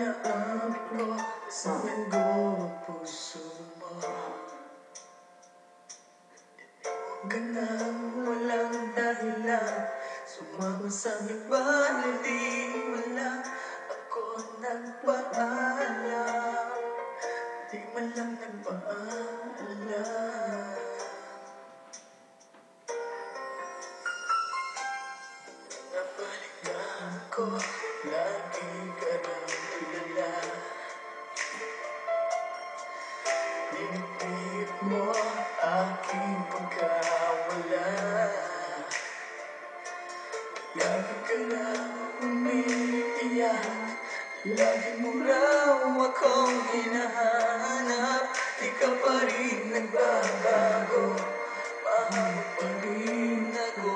inaabot ko sa linggo ang puso mo. Huwag ka nang walang dahilan sumama sa iba na di wala. Ako nagpaalam, di man lang nagpaalam. Nabalik na ako, lagi ka nang kilala. Dinipit mo aking pagkawala. Lagi ka nang umiiyak, lagi mo raw akong hinahanap. Di ka pa rin nagbabago, mahal pa rin ako.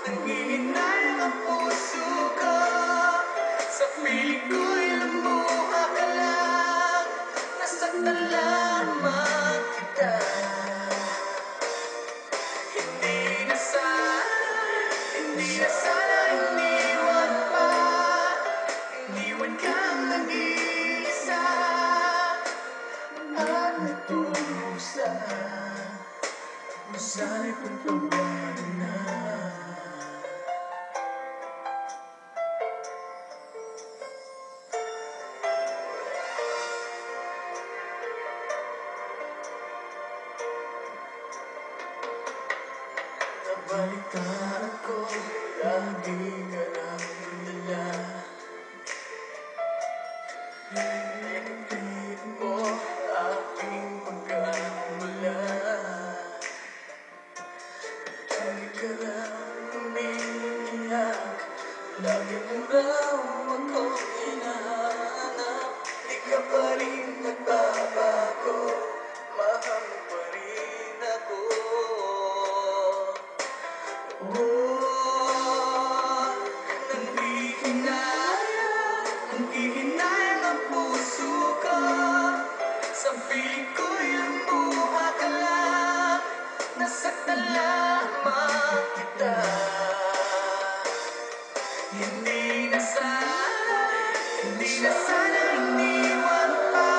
Nanghihinayang ang puso ko, sa piling ko'y lumuha ka lang. Nasaktan lamang kita. Hindi na sana iniwan pa. Iniwan kang nag-iisa at nagturusa. Sana'y pagpabago na. Nabalitaan ko, lagi ka nang tulala. Pinipit mo aking pagkawala. Lagi ka lang umiiyak, lagi mo raw akong hinahanap. Di ka pa rin nagbabago, mahal mo pa rin ako. Nanghihinayang ang puso ko, sa piling ko'y lumuha ka lang. Nasaktan lamang kita. Hindi na sana iniwan pa.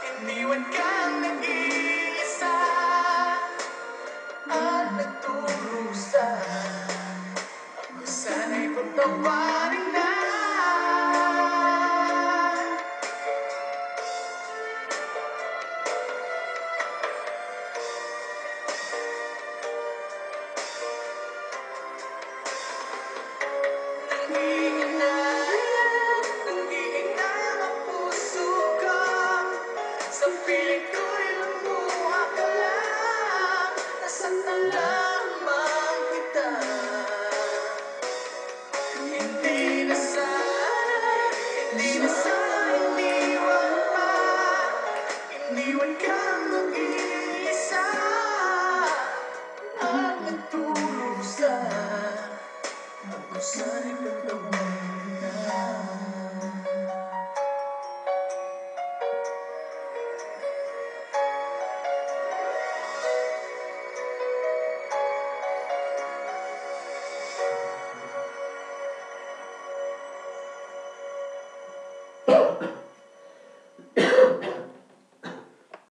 Iniwan kang nag-iisa at nagturusa. Ako sana'y pagtawarin na. Nanghihinayang ang puso ko, sa piling ko'y lumuha ka lang. Nasaktan lamang kita. Hindi na sana iniwan pa. Iniwan kang mag-iisa at nagturusa. Ako sana'y pagtawarin na.